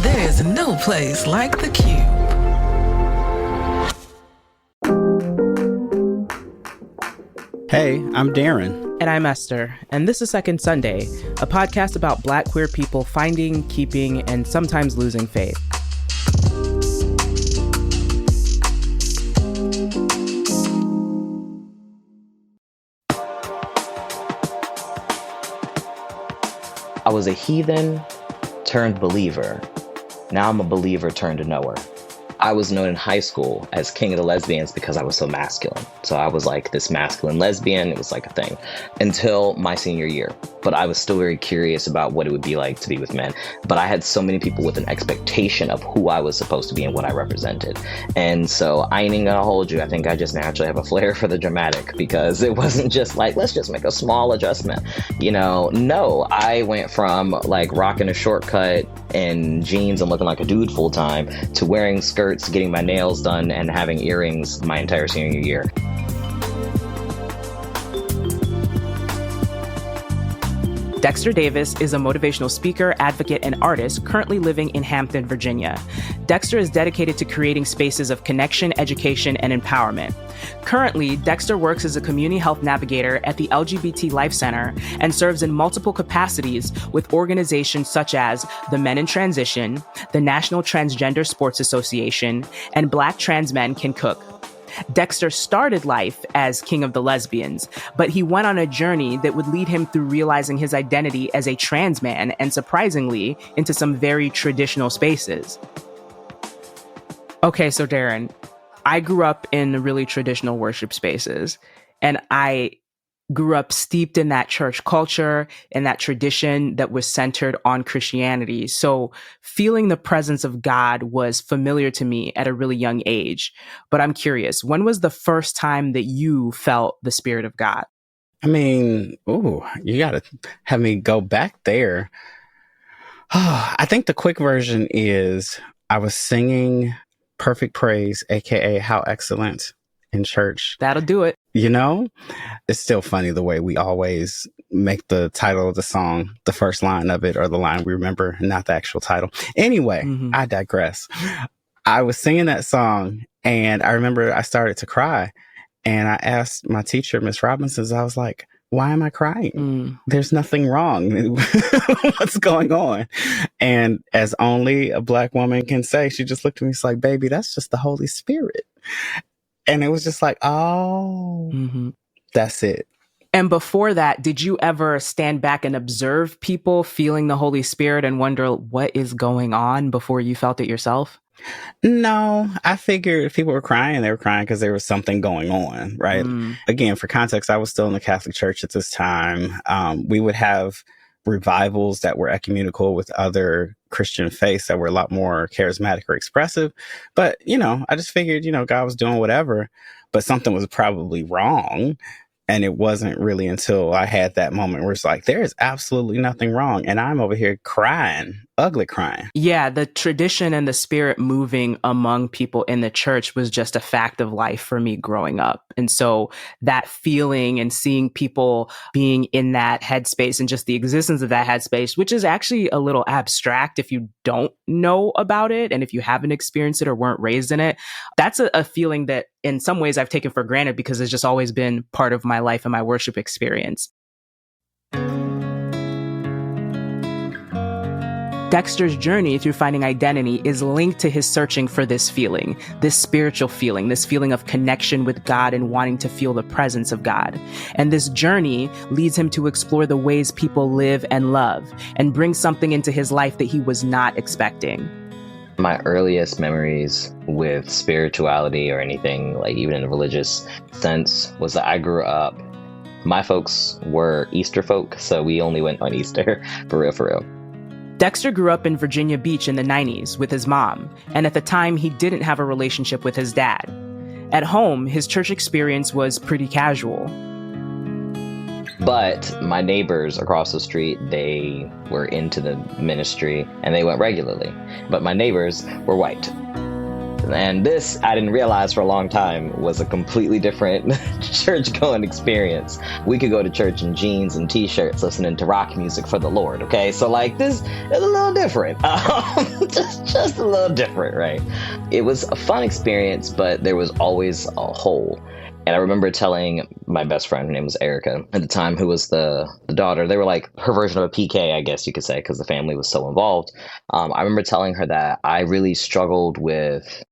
There's no place like the Cube. Hey, I'm Darren. And I'm Esther, and this is Second Sunday, a podcast about Black queer people finding, keeping, and sometimes losing faith. I was a heathen turned believer. Now I'm a believer turned a knower. I was known in high school as king of the lesbians because I was so masculine. So I was like this masculine lesbian. It was like a thing until my senior year. But I was still very curious about what it would be like to be with men. But I had so many people with an expectation of who I was supposed to be and what I represented. And so I ain't even gonna hold you. I think I just naturally have a flair for the dramatic because it wasn't just like, let's just make a small adjustment. No, I went from like rocking a shortcut and jeans and looking like a dude full time to wearing skirts, getting my nails done, and having earrings my entire senior year. Dexter Davis is a motivational speaker, advocate, and artist currently living in Hampton, Virginia. Dexter is dedicated to creating spaces of connection, education, and empowerment. Currently, Dexter works as a community health navigator at the LGBT Life Center and serves in multiple capacities with organizations such as the Men in Transition, the National Transgender Sports Association, and Black Trans Men Can Cook. Dexter started life as king of the lesbians, but he went on a journey that would lead him through realizing his identity as a trans man and, surprisingly, into some very traditional spaces. Okay, so Darren, I grew up in really traditional worship spaces, and I grew up steeped in that church culture and that tradition that was centered on Christianity. So feeling the presence of God was familiar to me at a really young age. But I'm curious, when was the first time that you felt the Spirit of God? I mean, you got to have me go back there. I think the quick version is I was singing Perfect Praise, aka How Excellent, in church. That'll do it. It's still funny the way we always make the title of the song the first line of it or the line we remember, not the actual title. Anyway, I digress. I was singing that song and I remember I started to cry and I asked my teacher, Miss Robinson, I was like, why am I crying? There's nothing wrong. What's going on? And as only a Black woman can say, she just looked at me, it's like, baby, that's just the Holy Spirit. And it was just like, that's it. And before that, did you ever stand back and observe people feeling the Holy Spirit and wonder what is going on before you felt it yourself? No, I figured if people were crying, they were crying because there was something going on, right? Again, for context, I was still in the Catholic Church at this time. We would have revivals that were ecumenical with other Christian faiths that were a lot more charismatic or expressive. But, I just figured, God was doing whatever, but something was probably wrong. And it wasn't really until I had that moment where it's like, there is absolutely nothing wrong. And I'm over here crying, ugly crying. Yeah, the tradition and the Spirit moving among people in the church was just a fact of life for me growing up. And so that feeling and seeing people being in that headspace and just the existence of that headspace, which is actually a little abstract if you don't know about it and if you haven't experienced it or weren't raised in it, that's a feeling that in some ways I've taken for granted because it's just always been part of my life and my worship experience. Dexter's journey through finding identity is linked to his searching for this feeling, this spiritual feeling, this feeling of connection with God and wanting to feel the presence of God. And this journey leads him to explore the ways people live and love and bring something into his life that he was not expecting. My earliest memories with spirituality or anything, like even in a religious sense, was that I grew up, my folks were Easter folk, so we only went on Easter, for real. Dexter grew up in Virginia Beach in the 90s with his mom, and at the time he didn't have a relationship with his dad. At home, his church experience was pretty casual. But my neighbors across the street, they were into the ministry and they went regularly. But my neighbors were white. And this, I didn't realize for a long time, was a completely different church-going experience. We could go to church in jeans and t-shirts listening to rock music for the Lord, okay? So like this is a little different. Just a little different, right? It was a fun experience, but there was always a hole. And I remember telling my best friend, her name was Erica at the time, who was the daughter. They were like her version of a PK, I guess you could say, because the family was so involved. I remember telling her that I really struggled with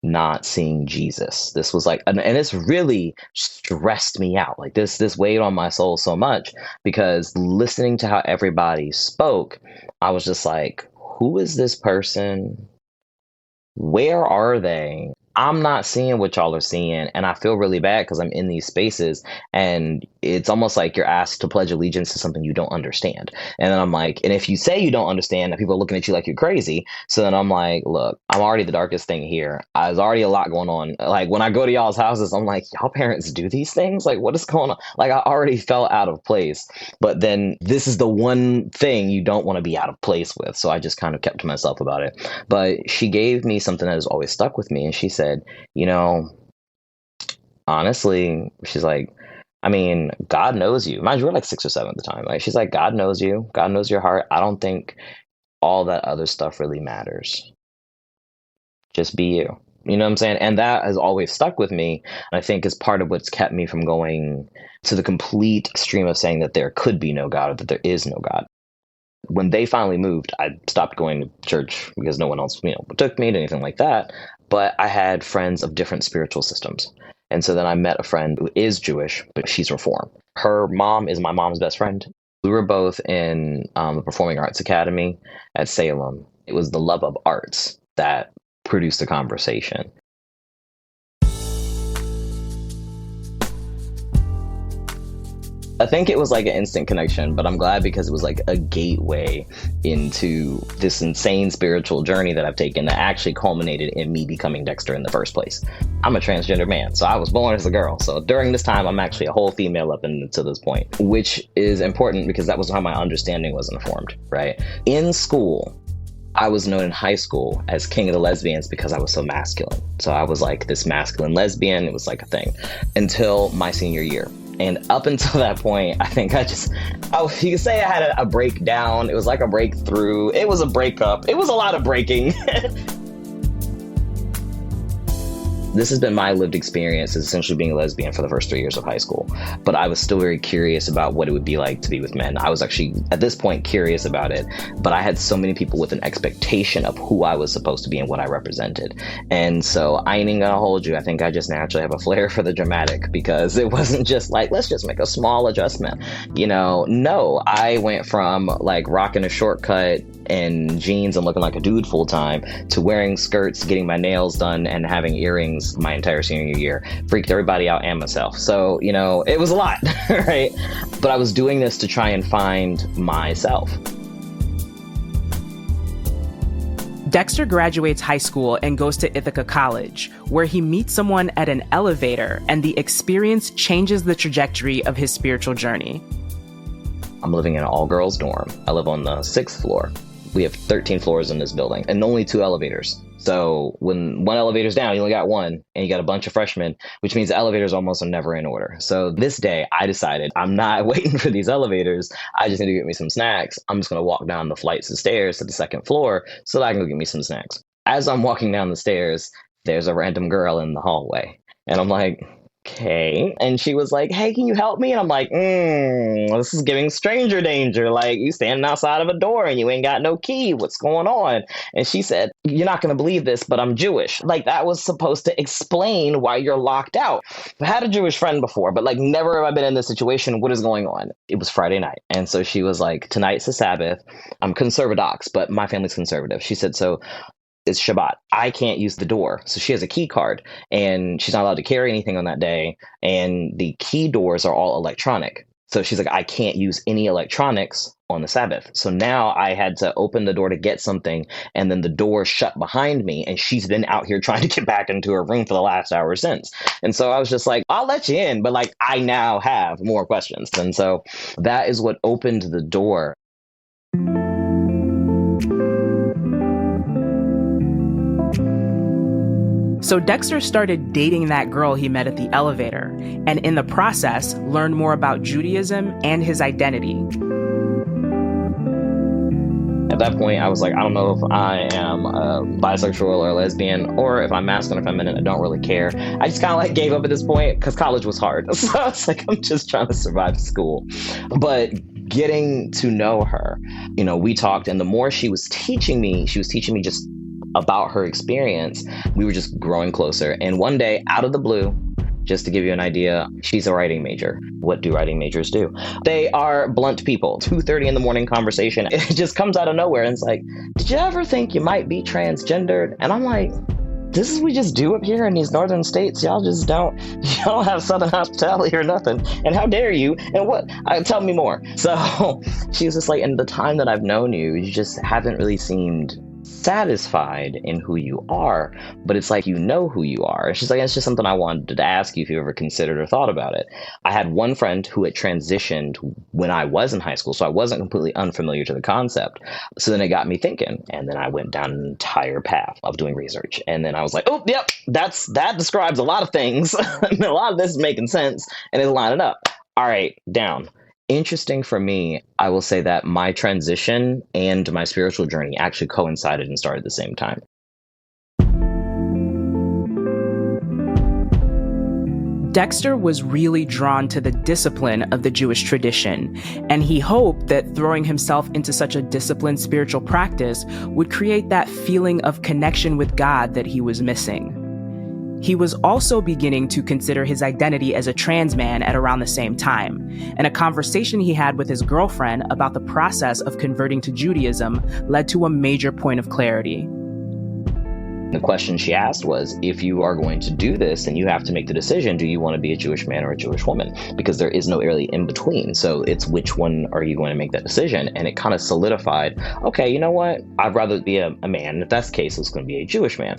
not seeing Jesus. This was like, and this really stressed me out. Like this weighed on my soul so much, because listening to how everybody spoke, I was just like, who is this person? Where are they? I'm not seeing what y'all are seeing, and I feel really bad because I'm in these spaces, and it's almost like you're asked to pledge allegiance to something you don't understand. And then I'm like, and if you say you don't understand, then people are looking at you like you're crazy. So then I'm like, look, I'm already the darkest thing here. There's already a lot going on. Like when I go to y'all's houses, I'm like, y'all parents do these things? Like what is going on? Like I already felt out of place, but then this is the one thing you don't want to be out of place with. So I just kind of kept to myself about it. But she gave me something that has always stuck with me, and she said, you know, honestly, she's like, I mean, God knows you. Mind you, we're like 6 or 7 at the time. Like, she's like, God knows you. God knows your heart. I don't think all that other stuff really matters. Just be you. You know what I'm saying? And that has always stuck with me. And I think is part of what's kept me from going to the complete extreme of saying that there could be no God or that there is no God. When they finally moved, I stopped going to church because no one else, took me to anything like that. But I had friends of different spiritual systems. And so then I met a friend who is Jewish, but she's Reformed. Her mom is my mom's best friend. We were both in the Performing Arts Academy at Salem. It was the love of arts that produced the conversation. I think it was like an instant connection, but I'm glad because it was like a gateway into this insane spiritual journey that I've taken that actually culminated in me becoming Dexter in the first place. I'm a transgender man, so I was born as a girl. So during this time, I'm actually a whole female up until this point, which is important because that was how my understanding was informed, right? In school, I was known in high school as King of the Lesbians because I was so masculine. So I was like this masculine lesbian. It was like a thing until my senior year. And up until that point, I think you could say I had a breakdown. It was like a breakthrough. It was a breakup. It was a lot of breaking. This has been my lived experience as essentially being a lesbian for the first 3 years of high school. But I was still very curious about what it would be like to be with men. I was actually, at this point, curious about it. But I had so many people with an expectation of who I was supposed to be and what I represented. And so I ain't even gonna hold you. I think I just naturally have a flair for the dramatic because it wasn't just like, let's just make a small adjustment. No, I went from like rocking a shortcut and jeans and looking like a dude full time to wearing skirts, getting my nails done, and having earrings my entire senior year. Freaked everybody out and myself. So, it was a lot, right? But I was doing this to try and find myself. Dexter graduates high school and goes to Ithaca College, where he meets someone at an elevator, and the experience changes the trajectory of his spiritual journey. I'm living in an all-girls dorm. I live on the 6th floor. We have 13 floors in this building and only 2 elevators. So when one elevator's down, you only got one, and you got a bunch of freshmen, which means the elevators almost are never in order. So this day I decided I'm not waiting for these elevators. I just need to get me some snacks. I'm just going to walk down the flights of stairs to the 2nd floor so that I can go get me some snacks. As I'm walking down the stairs, there's a random girl in the hallway. And I'm like, okay. And she was like, hey, can you help me? And I'm like, this is giving stranger danger. Like, you standing outside of a door and you ain't got no key. What's going on? And she said, you're not going to believe this, but I'm Jewish. Like, that was supposed to explain why you're locked out. I had a Jewish friend before, but like never have I been in this situation. What is going on? It was Friday night. And so she was like, tonight's the Sabbath. I'm conservadox, but my family's conservative. She said, so it's Shabbat. I can't use the door. So she has a key card and she's not allowed to carry anything on that day. And the key doors are all electronic. So she's like, I can't use any electronics on the Sabbath. So now I had to open the door to get something. And then the door shut behind me. And she's been out here trying to get back into her room for the last hour since. And so I was just like, I'll let you in. But like, I now have more questions. And so that is what opened the door. So Dexter started dating that girl he met at the elevator, and in the process, learned more about Judaism and his identity. At that point, I was like, I don't know if I am bisexual or lesbian, or if I'm masculine or feminine. I don't really care. I just kind of like gave up at this point because college was hard. So I was like, I'm just trying to survive school. But getting to know her, we talked, and the more she was teaching me just about her experience. We were just growing closer. And one day, out of the blue, just to give you an idea, she's a writing major. What do writing majors do? They are blunt people. 2:30 in the morning conversation. It just comes out of nowhere. And it's like, did you ever think you might be transgendered? And I'm like, this is what we just do up here in these northern states. Y'all don't have southern hospitality or nothing. And how dare you? And what? Tell me more. So she was just like, in the time that I've known you, you just haven't really seemed satisfied in who you are, but it's like, who you are. And she's like, it's just something I wanted to ask you if you ever considered or thought about it. I had one friend who had transitioned when I was in high school, so I wasn't completely unfamiliar to the concept. So then it got me thinking, and then I went down an entire path of doing research. And then I was like, oh, yep, that describes a lot of things. A lot of this is making sense and it's lining up. All right, down. Interesting for me, I will say that my transition and my spiritual journey actually coincided and started at the same time. Dexter was really drawn to the discipline of the Jewish tradition, and he hoped that throwing himself into such a disciplined spiritual practice would create that feeling of connection with God that he was missing. He was also beginning to consider his identity as a trans man at around the same time, and a conversation he had with his girlfriend about the process of converting to Judaism led to a major point of clarity. The question she asked was, if you are going to do this, then you have to make the decision, do you want to be a Jewish man or a Jewish woman? Because there is no really in between. So it's which one are you going to make that decision? And it kind of solidified, okay, you know what? I'd rather be a man. If that's the case, it's going to be a Jewish man.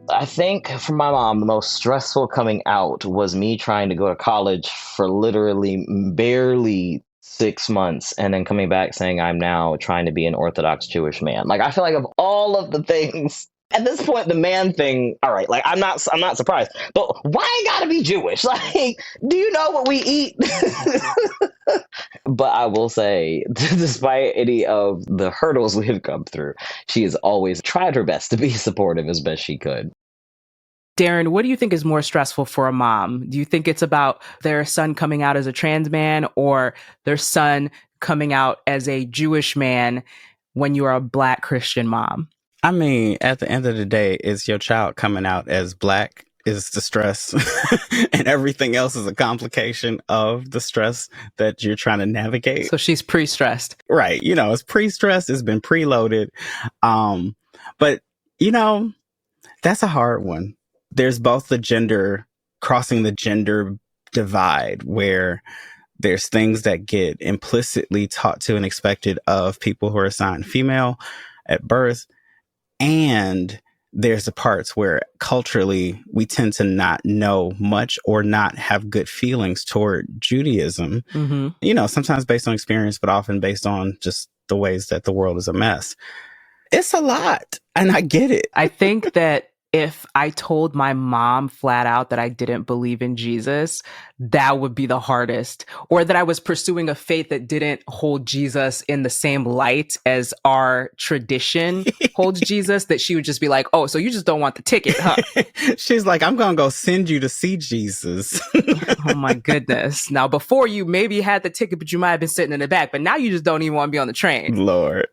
I think for my mom, the most stressful coming out was me trying to go to college for literally barely 6 months and then coming back saying I'm now trying to be an Orthodox Jewish man. Like, I feel like of all of the things at this point, the man thing, all right, like I'm not surprised, but why you gotta be Jewish? Like, do you know what we eat? But I will say, despite any of the hurdles we have come through, she has always tried her best to be supportive as best she could. Darren, what do you think is more stressful for a mom? Do you think it's about their son coming out as a trans man or their son coming out as a Jewish man when you are a Black Christian mom? I mean, at the end of the day, it's your child coming out as Black is the stress and everything else is a complication of the stress that you're trying to navigate. So she's pre-stressed. Right. It's pre-stressed. It's been preloaded. But, that's a hard one. There's both crossing the gender divide where there's things that get implicitly taught to and expected of people who are assigned female at birth. And there's the parts where culturally we tend to not know much or not have good feelings toward Judaism, sometimes based on experience, but often based on just the ways that the world is a mess. It's a lot, and I get it. I think that if I told my mom flat out that I didn't believe in Jesus, that would be the hardest. Or that I was pursuing a faith that didn't hold Jesus in the same light as our tradition holds Jesus, that she would just be like, oh, so you just don't want the ticket, huh? She's like, I'm going to go send you to see Jesus. Oh my goodness. Now, before you maybe had the ticket, but you might have been sitting in the back, but now you just don't even want to be on the train. Lord.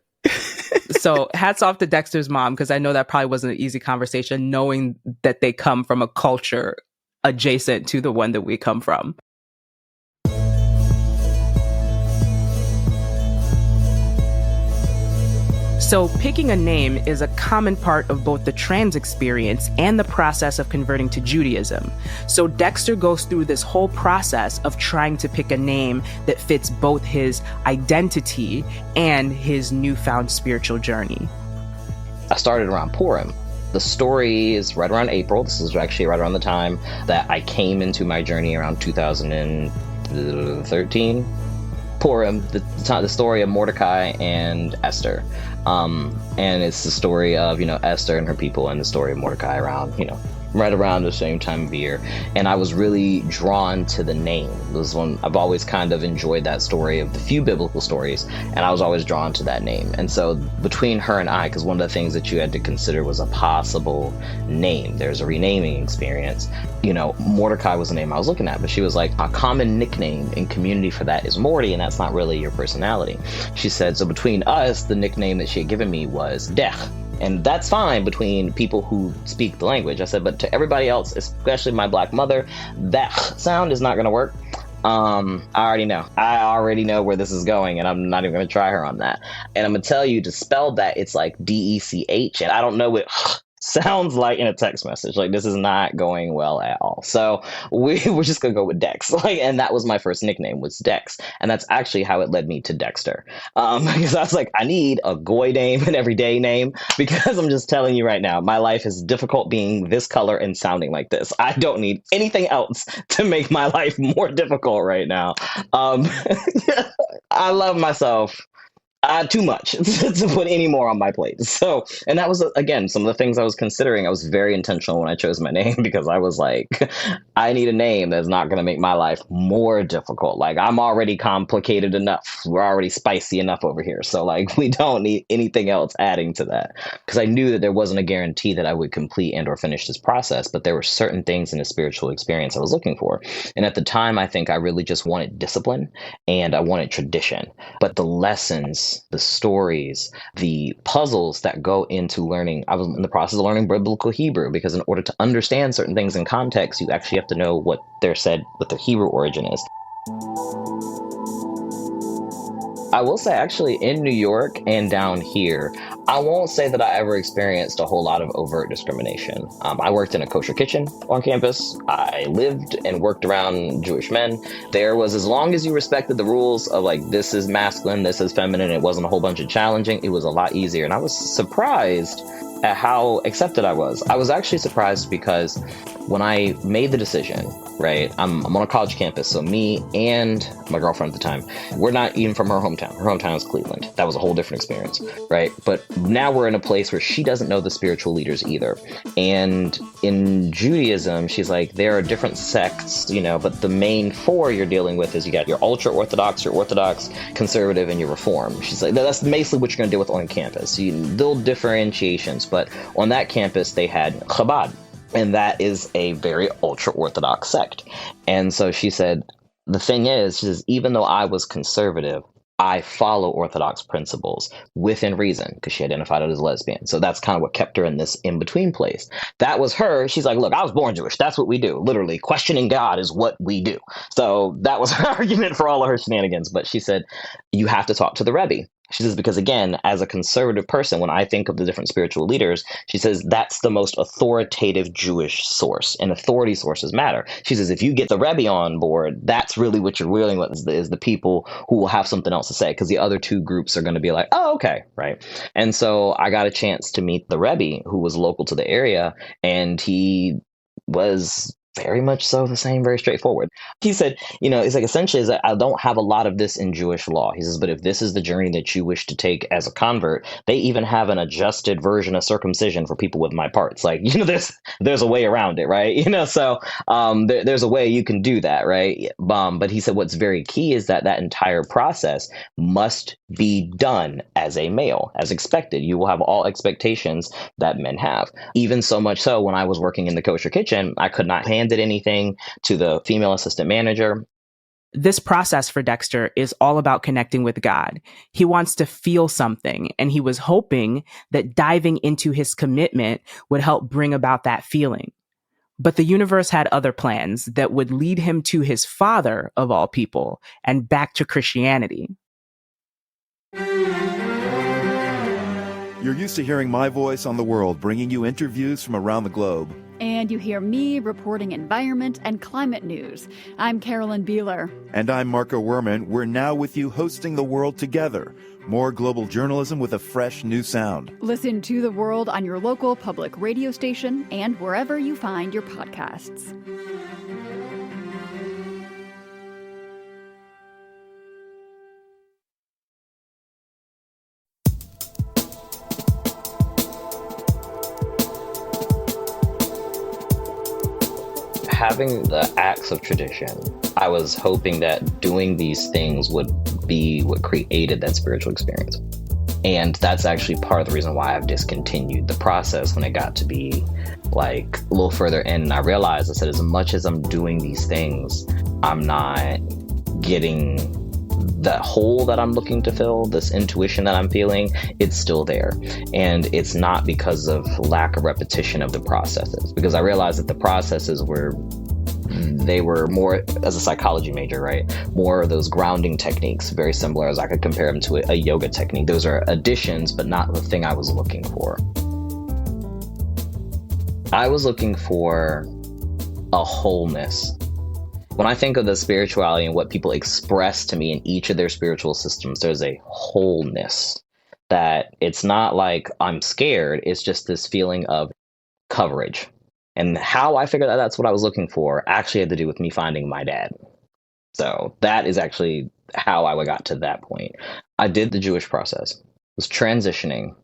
So hats off to Dexter's mom, because I know that probably wasn't an easy conversation, knowing that they come from a culture adjacent to the one that we come from. So picking a name is a common part of both the trans experience and the process of converting to Judaism. So Dexter goes through this whole process of trying to pick a name that fits both his identity and his newfound spiritual journey. I started around Purim. The story is right around April. This is actually right around the time that I came into my journey around 2013. Purim, the story of Mordecai and Esther. And it's the story of, Esther and her people, and the story of Mordecai around, right around the same time of year. And I was really drawn to the name. This one, I've always kind of enjoyed that story of the few biblical stories, and I was always drawn to that name. And so between her and I, because one of the things that you had to consider was a possible name, there's a renaming experience. You know, Mordecai was the name I was looking at, but she was like, a common nickname in community for that is Morty, and that's not really your personality. She said, so between us, the nickname that she had given me was Dech. And that's fine between people who speak the language. I said, but to everybody else, especially my Black mother, that sound is not going to work. I already know where this is going, and I'm not even going to try her on that. And I'm going to tell you, to spell that, it's like DECH, and I don't know what sounds like in a text message. Like, this is not going well at all. So we're just gonna go with Dex. And that was my first nickname, was Dex, and that's actually how it led me to Dexter. Because I was like, I need a goy name, an everyday name, because I'm just telling you right now, my life is difficult being this color and sounding like this. I don't need anything else to make my life more difficult right now. I love myself too much to put any more on my plate. So, and that was, again, some of the things I was considering. I was very intentional when I chose my name, because I was like, I need a name that's not going to make my life more difficult. Like, I'm already complicated enough. We're already spicy enough over here. So, like, we don't need anything else adding to that. Because I knew that there wasn't a guarantee that I would complete and or finish this process, but there were certain things in the spiritual experience I was looking for. And at the time, I think I really just wanted discipline and I wanted tradition. But the lessons, the stories, the puzzles that go into learning. I was in the process of learning biblical Hebrew, because in order to understand certain things in context, you actually have to know what they're said, what their Hebrew origin is. I will say, actually, in New York and down here, I won't say that I ever experienced a whole lot of overt discrimination. I worked in a kosher kitchen on campus. I lived and worked around Jewish men. There was, as long as you respected the rules of like, this is masculine, this is feminine, it wasn't a whole bunch of challenging, it was a lot easier. And I was surprised at how accepted I was. I was actually surprised because when I made the decision, right, I'm on a college campus, so me and my girlfriend at the time, we're not even from her hometown. Her hometown is Cleveland. That was a whole different experience, right? But now we're in a place where she doesn't know the spiritual leaders either. And in Judaism, she's like, there are different sects, you know, but the main four you're dealing with is you got your ultra-Orthodox, your Orthodox, conservative, and your Reform. She's like, that's basically what you're going to deal with on campus. Little differentiations, but on that campus, they had Chabad. And that is a very ultra-Orthodox sect. And so she said, the thing is, she says, even though I was conservative, I follow Orthodox principles within reason, because she identified as a lesbian. So that's kind of what kept her in this in-between place. That was her. She's like, look, I was born Jewish. That's what we do. Literally, questioning God is what we do. So that was her argument for all of her shenanigans. But she said, you have to talk to the Rebbe. She says, because again, as a conservative person, when I think of the different spiritual leaders, she says that's the most authoritative Jewish source, and authority sources matter. She says, if you get the Rebbe on board, that's really what you're dealing with, is the people who will have something else to say, because the other two groups are going to be like, oh, okay, right. And so I got a chance to meet the Rebbe, who was local to the area, and he was very much so the same, very straightforward. He said, you know, it's like, essentially is that I don't have a lot of this in Jewish law. He says, but if this is the journey that you wish to take as a convert, they even have an adjusted version of circumcision for people with my parts. Like, you know, there's a way around it, right? You know, so there's a way you can do that, right? But he said, what's very key is that entire process must be done as a male, as expected. You will have all expectations that men have. Even so much so, when I was working in the kosher kitchen, I could not handed anything to the female assistant manager. This process for Dexter is all about connecting with God. He wants to feel something, and he was hoping that diving into his commitment would help bring about that feeling. But the universe had other plans that would lead him to his father, of all people, and back to Christianity. You're used to hearing my voice on the world, bringing you interviews from around the globe. And you hear me reporting environment and climate news. I'm Carolyn Beeler. And I'm Marco Werman. We're now with you hosting The World Together. More global journalism with a fresh new sound. Listen to The World on your local public radio station and wherever you find your podcasts. having the acts of tradition, I was hoping that doing these things would be what created that spiritual experience. And that's actually part of the reason why I've discontinued the process when it got to be like a little further in. And I realized, I said, as much as I'm doing these things, I'm not getting that hole that I'm looking to fill, this intuition that I'm feeling, it's still there. And it's not because of lack of repetition of the processes, because I realized that the processes were more, as a psychology major, right? More of those grounding techniques, very similar as I could compare them to a yoga technique. Those are additions, but not the thing I was looking for. I was looking for a wholeness. When I think of the spirituality and what people express to me in each of their spiritual systems, there's a wholeness that it's not like I'm scared. It's just this feeling of coverage. And how I figured out that's what I was looking for actually had to do with me finding my dad. So that is actually how I got to that point. I did the Jewish process, was transitioning.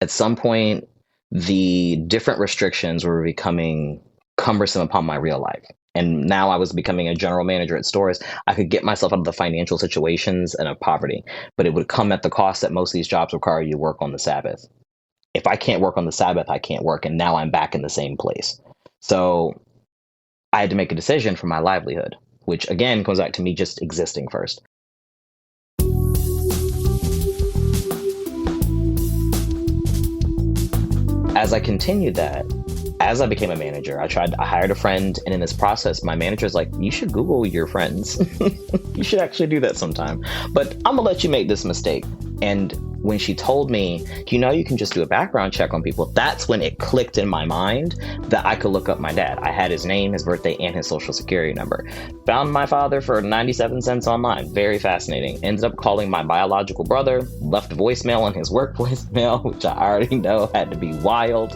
At some point, the different restrictions were becoming cumbersome upon my real life. And now I was becoming a general manager at stores. I could get myself out of the financial situations and of poverty, but it would come at the cost that most of these jobs require you to work on the Sabbath. If I can't work on the Sabbath, I can't work. And now I'm back in the same place. So I had to make a decision for my livelihood, which again comes back to me just existing first. As I continued that, as I became a manager, I hired a friend, and in this process, my manager's like, you should Google your friends. You should actually do that sometime. But I'm gonna let you make this mistake. And when she told me, you can just do a background check on people, that's when it clicked in my mind that I could look up my dad. I had his name, his birthday, and his social security number. Found my father for 97 cents online. Very fascinating. Ended up calling my biological brother, left a voicemail on his work voicemail, which I already know had to be wild.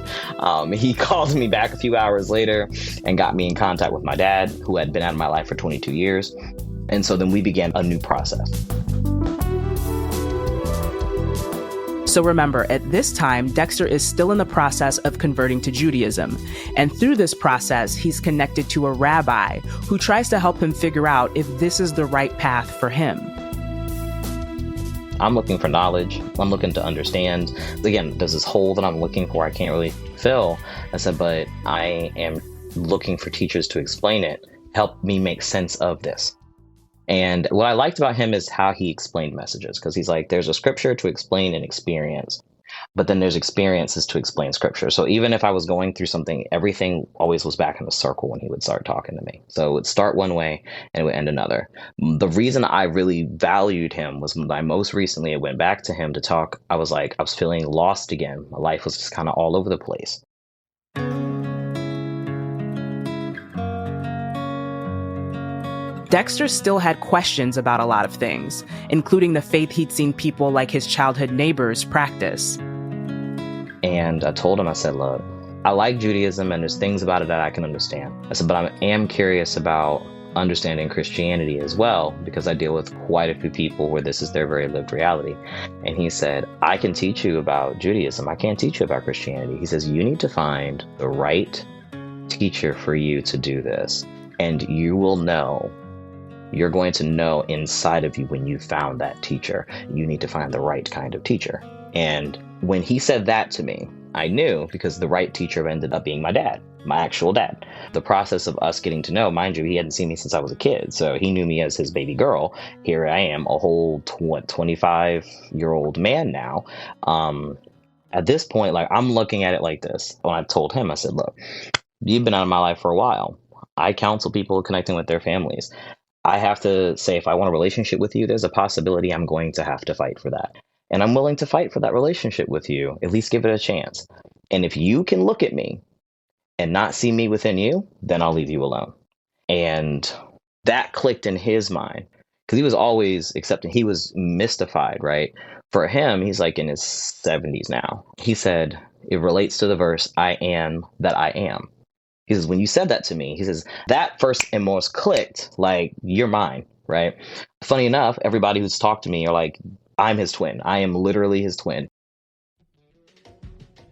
He called me back a few hours later and got me in contact with my dad, who had been out of my life for 22 years. And so then we began a new process. So remember, at this time, Dexter is still in the process of converting to Judaism. And through this process, he's connected to a rabbi who tries to help him figure out if this is the right path for him. I'm looking for knowledge. I'm looking to understand. Again, there's this hole that I'm looking for I can't really fill. I said, but I am looking for teachers to explain it, help me make sense of this. And what I liked about him is how he explained messages, because he's like, there's a scripture to explain an experience, but then there's experiences to explain scripture. So even if I was going through something, everything always was back in a circle when he would start talking to me. So it would start one way and it would end another. The reason I really valued him was when I most recently went back to him to talk. I was feeling lost again. My life was just kind of all over the place. Dexter still had questions about a lot of things, including the faith he'd seen people like his childhood neighbors practice. And I told him, I said, look, I like Judaism and there's things about it that I can understand. I said, but I am curious about understanding Christianity as well, because I deal with quite a few people where this is their very lived reality. And he said, I can teach you about Judaism. I can't teach you about Christianity. He says, you need to find the right teacher for you to do this. And you will know. You're going to know inside of you when you found that teacher. You need to find the right kind of teacher. And when he said that to me, I knew, because the right teacher ended up being my dad, my actual dad. The process of us getting to know, mind you, he hadn't seen me since I was a kid. So he knew me as his baby girl. Here I am, a whole 25-year-old man now. At this point, I'm looking at it like this. When I told him, I said, look, you've been out of my life for a while. I counsel people connecting with their families. I have to say, if I want a relationship with you, there's a possibility I'm going to have to fight for that. And I'm willing to fight for that relationship with you, at least give it a chance. And if you can look at me and not see me within you, then I'll leave you alone. And that clicked in his mind, because he was always accepting. He was mystified, right? For him, he's in his 70s now. He said, it relates to the verse, I am that I am. He says, when you said that to me, he says, that first and most clicked, you're mine, right? Funny enough, everybody who's talked to me are like, I'm his twin. I am literally his twin.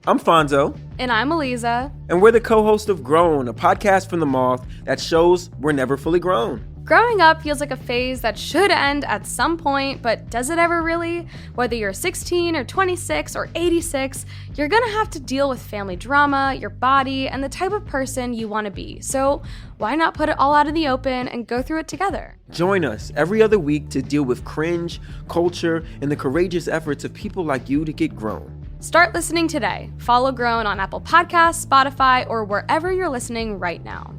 I'm Fonzo. And I'm Eliza. And we're the co-host of Grown, a podcast from the Moth that shows we're never fully grown. Growing up feels like a phase that should end at some point, but does it ever really? Whether you're 16 or 26 or 86, you're gonna have to deal with family drama, your body, and the type of person you want to be. So why not put it all out in the open and go through it together? Join us every other week to deal with cringe, culture, and the courageous efforts of people like you to get grown. Start listening today. Follow Grown on Apple Podcasts, Spotify, or wherever you're listening right now.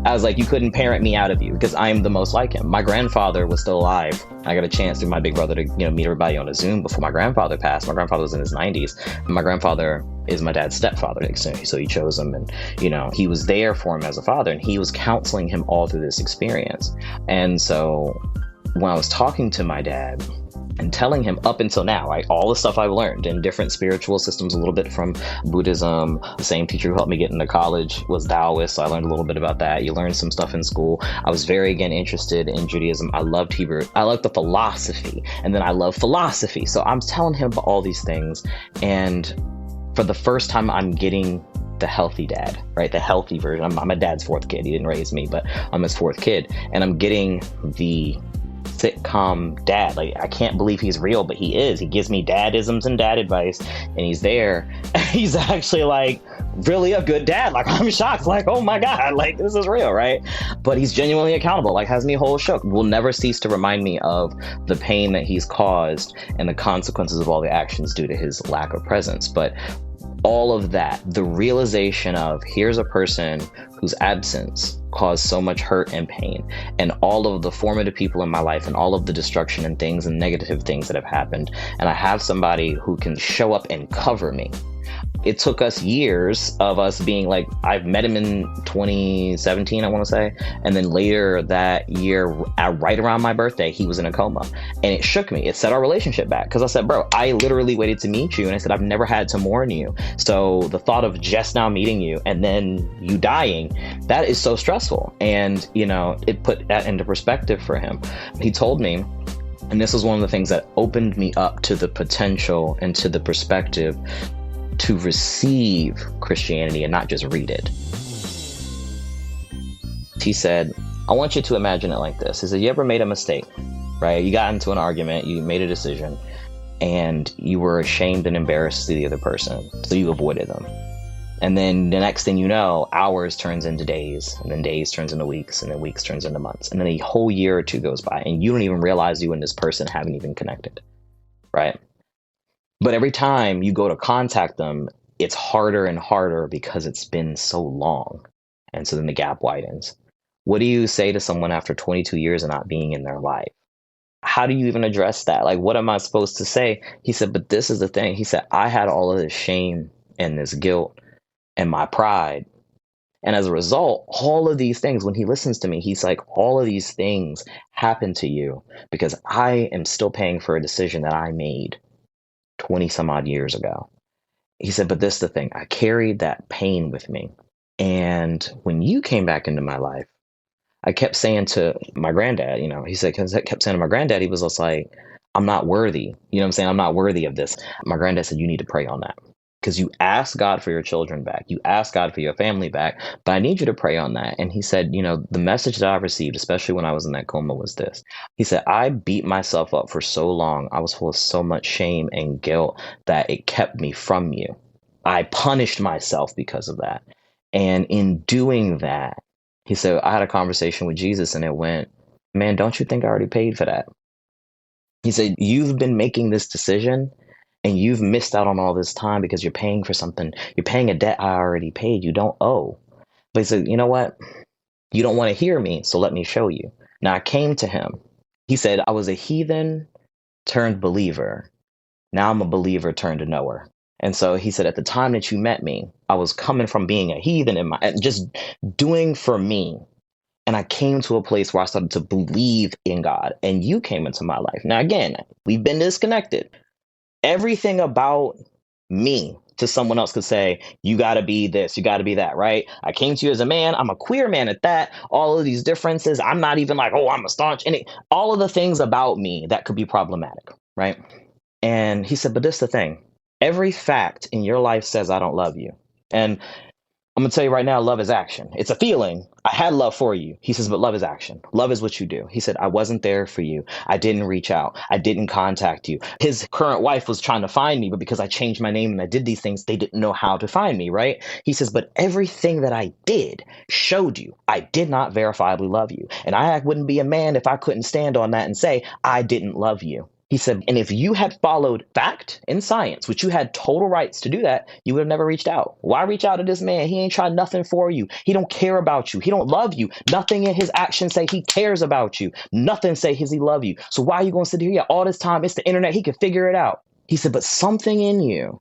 I was like, you couldn't parent me out of you because I am the most like him. My grandfather was still alive. I got a chance through my big brother to, meet everybody on a Zoom before my grandfather passed. My grandfather was in his 90s. My grandfather is my dad's stepfather. So he chose him and, he was there for him as a father and he was counseling him all through this experience. And so when I was talking to my dad and telling him up until now, all the stuff I've learned in different spiritual systems, a little bit from Buddhism. The same teacher who helped me get into college was Taoist, so I learned a little bit about that. You learn some stuff in school. I was very, interested in Judaism. I loved Hebrew. I liked the philosophy, and then I love philosophy. So I'm telling him about all these things, and for the first time, I'm getting the healthy dad, right? The healthy version. I'm my dad's fourth kid. He didn't raise me, but I'm his fourth kid, and I'm getting the sitcom dad. Like, I can't believe he's real, but he is. He gives me dadisms and dad advice, and he's there. He's actually really a good dad. I'm shocked. Oh my God, this is real, right? But he's genuinely accountable. Has Nichole shook. Will never cease to remind me of the pain that he's caused and the consequences of all the actions due to his lack of presence. But all of that, the realization of here's a person whose absence caused so much hurt and pain, and all of the formative people in my life and all of the destruction and things and negative things that have happened. And I have somebody who can show up and cover me. It took us years of us being I've met him in 2017, I want to say. And then later that year, right around my birthday, he was in a coma. And it shook me. It set our relationship back. Because I said, bro, I literally waited to meet you. And I said, I've never had to mourn you. So the thought of just now meeting you and then you dying, that is so stressful. And, it put that into perspective for him. He told me, and this was one of the things that opened me up to the potential and to the perspective to receive Christianity and not just read it. He said, I want you to imagine it like this. He said, you ever made a mistake, right? You got into an argument, you made a decision, and you were ashamed and embarrassed to the other person, so you avoided them. And then the next thing you know, hours turns into days, and then days turns into weeks, and then weeks turns into months. And then a whole year or two goes by, and you don't even realize you and this person haven't even connected, right? But every time you go to contact them, it's harder and harder because it's been so long. And so then the gap widens. What do you say to someone after 22 years of not being in their life? How do you even address that? What am I supposed to say? He said, but this is the thing. He said, I had all of this shame and this guilt and my pride. And as a result, all of these things, when he listens to me, he's like, all of these things happen to you because I am still paying for a decision that I made 20 some odd years ago. He said, but this is the thing. I carried that pain with me. And when you came back into my life, I kept saying to my granddad, he said, because I kept saying to my granddad, he was just like, I'm not worthy. You know what I'm saying? I'm not worthy of this. My granddad said, you need to pray on that. Because you ask God for your children back. You ask God for your family back. But I need you to pray on that. And he said, the message that I received, especially when I was in that coma, was this. He said, I beat myself up for so long. I was full of so much shame and guilt that it kept me from you. I punished myself because of that. And in doing that, he said, I had a conversation with Jesus and it went, man, don't you think I already paid for that? He said, you've been making this decision and you've missed out on all this time because you're paying for something. You're paying a debt I already paid. You don't owe. But he said, you know what? You don't want to hear me, so let me show you. Now I came to him. He said, I was a heathen turned believer. Now I'm a believer turned knower. And so he said, at the time that you met me, I was coming from being a heathen and just doing for me. And I came to a place where I started to believe in God. And you came into my life. Now, again, we've been disconnected. Everything about me to someone else could say, you got to be this, you got to be that, right? I came to you as a man. I'm a queer man at that. All of these differences. I'm not even like, oh, I'm a staunch. And all of the things about me that could be problematic, right? And he said, but this is the thing. Every fact in your life says I don't love you. And I'm going to tell you right now, love is action. It's a feeling. I had love for you. He says, but love is action. Love is what you do. He said, I wasn't there for you. I didn't reach out. I didn't contact you. His current wife was trying to find me, but because I changed my name and I did these things, they didn't know how to find me, right? He says, but everything that I did showed you I did not verifiably love you. And I wouldn't be a man if I couldn't stand on that and say, I didn't love you. He said, and if you had followed fact and science, which you had total rights to do that, you would have never reached out. Why reach out to this man? He ain't tried nothing for you. He don't care about you. He don't love you. Nothing in his actions say he cares about you. Nothing say he love you. So why are you going to sit here all this time? It's the internet. He could figure it out. He said, but something in you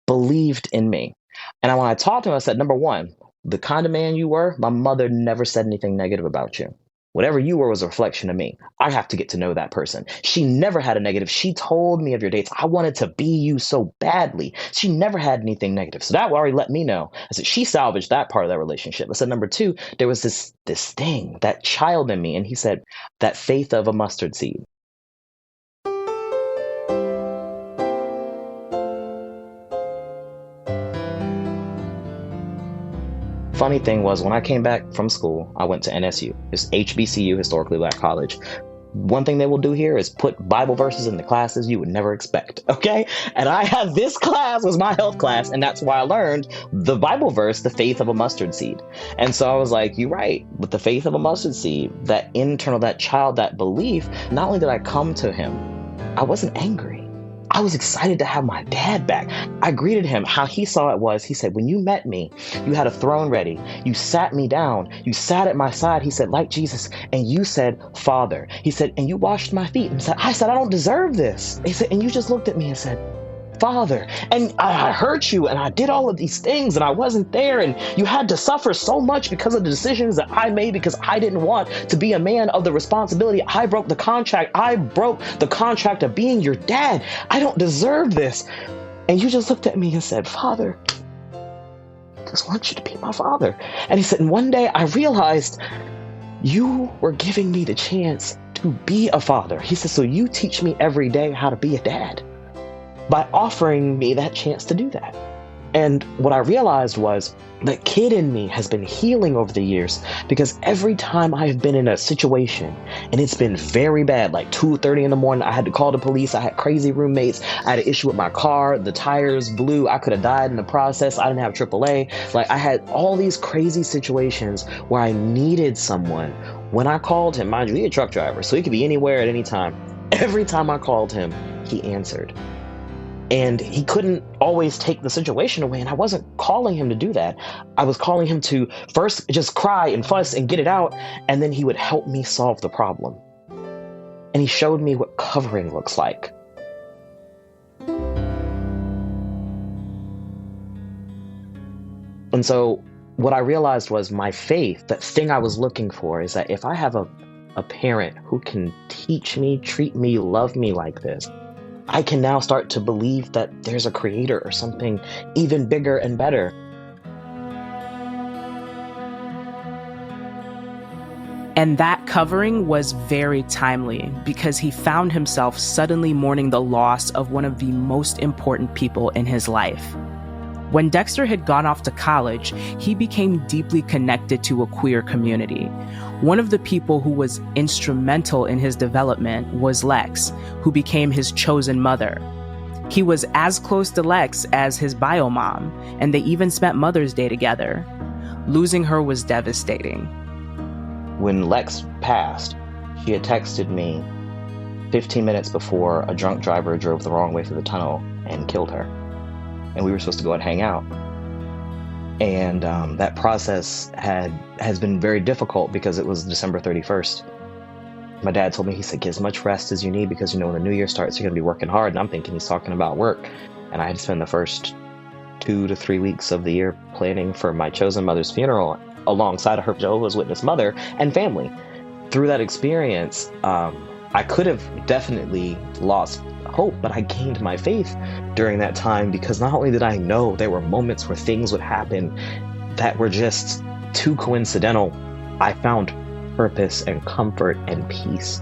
believed in me. And when I talked to him, I said, number one, the kind of man you were, my mother never said anything negative about you. Whatever you were was a reflection of me. I have to get to know that person. She never had a negative. She told me of your dates. I wanted to be you so badly. She never had anything negative. So that already let me know. I said, she salvaged that part of that relationship. I said, number two, there was this thing, that child in me. And he said, that faith of a mustard seed. Funny thing was, when I came back from school, I went to NSU. It's HBCU, Historically Black College. One thing they will do here is put Bible verses in the classes you would never expect, okay? And I had this class, was my health class, and that's why I learned the Bible verse, the faith of a mustard seed. And so I was like, you're right, with the faith of a mustard seed, that internal, that child, that belief, not only did I come to him, I wasn't angry. I was excited to have my dad back. I greeted him. How he saw it was, he said, when you met me, you had a throne ready. You sat me down. You sat at my side. He said, like Jesus. And you said, Father. He said, and you washed my feet. And I said, I don't deserve this. He said, and you just looked at me and said, Father. And I hurt you and I did all of these things and I wasn't there. And you had to suffer so much because of the decisions that I made because I didn't want to be a man of the responsibility. I broke the contract. I broke the contract of being your dad. I don't deserve this. And you just looked at me and said, Father, I just want you to be my father. And he said, and one day I realized you were giving me the chance to be a father. He said, so you teach me every day how to be a dad, by offering me that chance to do that. And what I realized was the kid in me has been healing over the years because every time I have been in a situation and it's been very bad, like 2:30 in the morning, I had to call the police. I had crazy roommates. I had an issue with my car. The tires blew. I could have died in the process. I didn't have AAA. Like I had all these crazy situations where I needed someone. When I called him, mind you, he's a truck driver, so he could be anywhere at any time. Every time I called him, he answered. And he couldn't always take the situation away. And I wasn't calling him to do that. I was calling him to first just cry and fuss and get it out. And then he would help me solve the problem. And he showed me what covering looks like. And so what I realized was my faith, that thing I was looking for, is that if I have a parent who can teach me, treat me, love me like this, I can now start to believe that there's a creator or something even bigger and better. And that covering was very timely because he found himself suddenly mourning the loss of one of the most important people in his life. When Dexter had gone off to college, he became deeply connected to a queer community. One of the people who was instrumental in his development was Lex, who became his chosen mother. He was as close to Lex as his bio mom, and they even spent Mother's Day together. Losing her was devastating. When Lex passed, she had texted me 15 minutes before a drunk driver drove the wrong way through the tunnel and killed her. And we were supposed to go and hang out. And that process has been very difficult because it was December 31st. My dad told me, he said, get as much rest as you need because, when the new year starts, you're going to be working hard. And I'm thinking he's talking about work. And I had to spend the first 2 to 3 weeks of the year planning for my chosen mother's funeral alongside of her Jehovah's Witness mother and family. Through that experience, I could have definitely lost hope, but I gained my faith during that time, because not only did I know there were moments where things would happen that were just too coincidental, I found purpose and comfort and peace.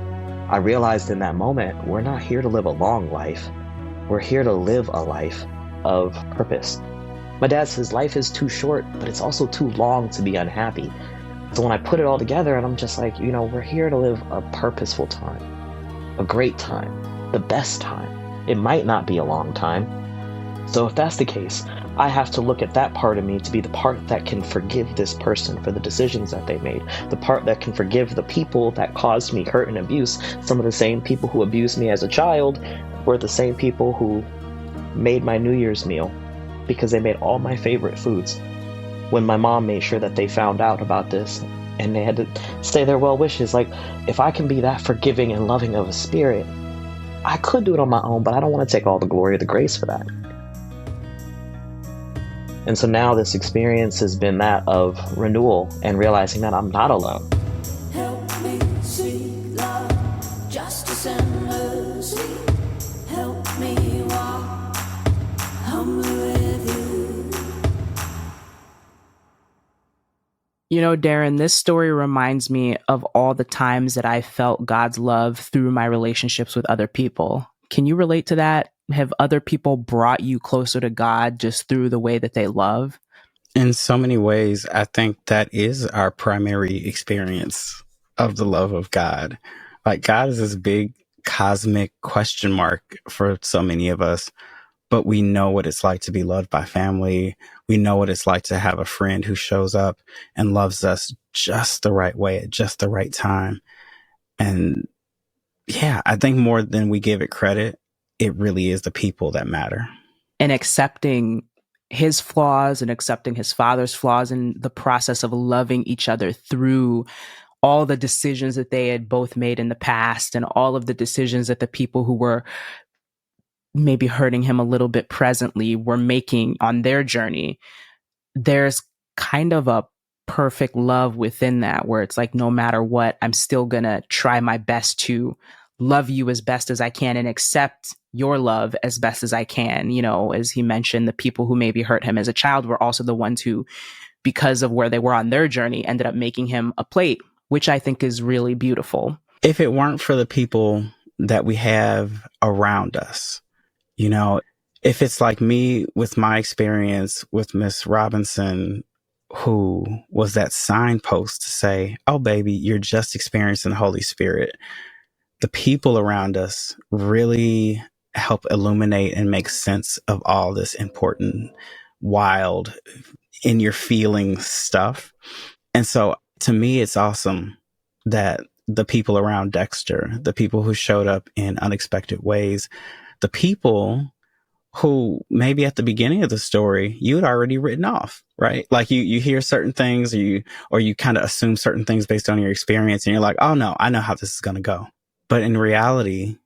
I realized in that moment, we're not here to live a long life. We're here to live a life of purpose. My dad says life is too short, but it's also too long to be unhappy. So when I put it all together, and I'm just like, we're here to live a purposeful time, a great time, the best time. It might not be a long time. So if that's the case, I have to look at that part of me to be the part that can forgive this person for the decisions that they made, the part that can forgive the people that caused me hurt and abuse. Some of the same people who abused me as a child were the same people who made my New Year's meal, because they made all my favorite foods. When my mom made sure that they found out about this and they had to say their well wishes, like, if I can be that forgiving and loving of a spirit, I could do it on my own, but I don't want to take all the glory or the grace for that. And so now this experience has been that of renewal and realizing that I'm not alone. Help me see love, justice and mercy. Help me walk humbly with you. Darren, this story reminds me of all the times that I felt God's love through my relationships with other people. Can you relate to that? Have other people brought you closer to God just through the way that they love? In so many ways, I think that is our primary experience of the love of God. Like, God is this big cosmic question mark for so many of us, but we know what it's like to be loved by family. We know what it's like to have a friend who shows up and loves us just the right way at just the right time. And yeah, I think more than we give it credit, it really is the people that matter. And accepting his flaws and accepting his father's flaws and the process of loving each other through all the decisions that they had both made in the past and all of the decisions that the people who were maybe hurting him a little bit presently were making on their journey. There's kind of a perfect love within that, where it's like, no matter what, I'm still gonna try my best to love you as best as I can and accept your love as best as I can. As he mentioned, the people who maybe hurt him as a child were also the ones who, because of where they were on their journey, ended up making him a plate, which I think is really beautiful. If it weren't for the people that we have around us, if it's like me with my experience with Miss Robinson, who was that signpost to say, oh, baby, you're just experiencing the Holy Spirit. The people around us really help illuminate and make sense of all this important, wild, in your feelings stuff. And so to me, it's awesome that the people around Dexter, the people who showed up in unexpected ways, the people who maybe at the beginning of the story, you had already written off, right? Like you hear certain things or you kind of assume certain things based on your experience and you're like, oh no, I know how this is going to go. But in reality,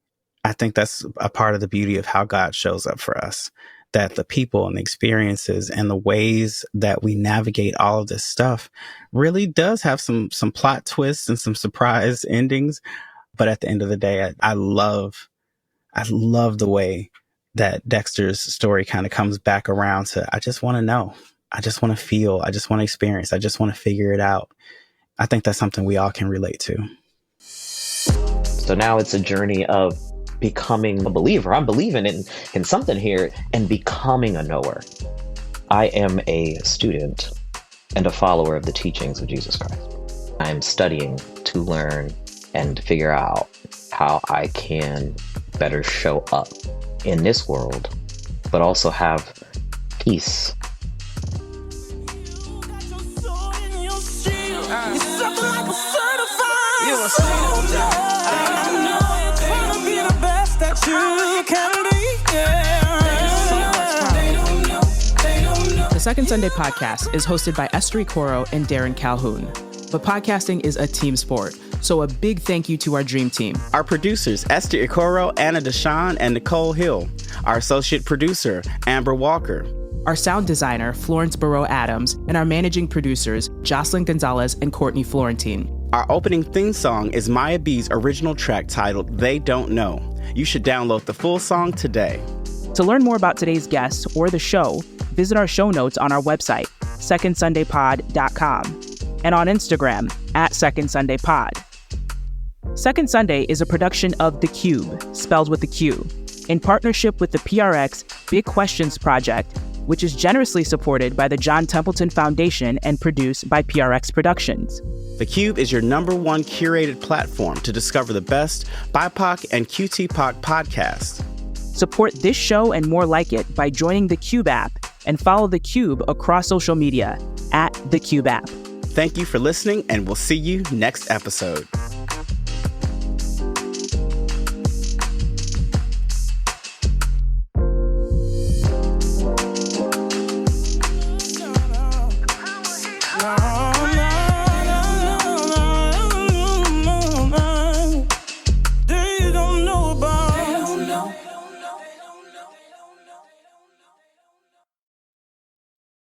I think that's a part of the beauty of how God shows up for us, that the people and the experiences and the ways that we navigate all of this stuff really does have some plot twists and some surprise endings. But at the end of the day, I love the way that Dexter's story kind of comes back around to, I just want to know. I just want to feel. I just want to experience. I just want to figure it out. I think that's something we all can relate to. So now it's a journey of becoming a believer. I'm believing in something here and becoming a knower. I am a student and a follower of the teachings of Jesus Christ. I'm studying to learn and figure out how I can better show up in this world, but also have peace. The Second Sunday podcast is hosted by Esther and Darren Calhoun. But podcasting is a team sport, so a big thank you to our dream team. Our producers, Esther Ikoro, Anna DeShawn, and Nichole Hill. Our associate producer, Amber Walker. Our sound designer, Florence Barrau-Adams, and our managing producers, Jocelyn Gonzales and Courtney Fleurantin. Our opening theme song is Maya B's original track titled They Don't Know. You should download the full song today. To learn more about today's guests or the show, visit our show notes on our website, secondsundaypod.com, and on Instagram @secondsundaypod. Second Sunday is a production of The Cube, spelled with a Q, in partnership with the PRX Big Questions Project, which is generously supported by the John Templeton Foundation and produced by PRX Productions. The Cube is your #1 curated platform to discover the best BIPOC and QTPOC podcasts. Support this show and more like it by joining the Cube app and follow the Cube across social media @the Cube app. Thank you for listening, and we'll see you next episode.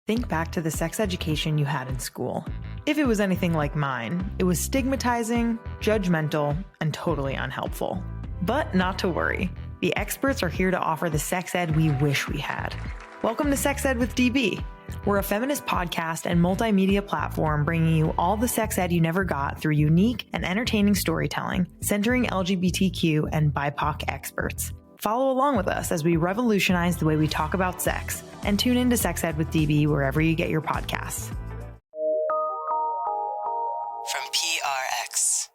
Think back to the sex education you had in school. If it was anything like mine, it was stigmatizing, judgmental, and totally unhelpful. But not to worry. The experts are here to offer the sex ed we wish we had. Welcome to Sex Ed with DB. We're a feminist podcast and multimedia platform bringing you all the sex ed you never got through unique and entertaining storytelling, centering LGBTQ and BIPOC experts. Follow along with us as we revolutionize the way we talk about sex, and tune into Sex Ed with DB wherever you get your podcasts. From PRX.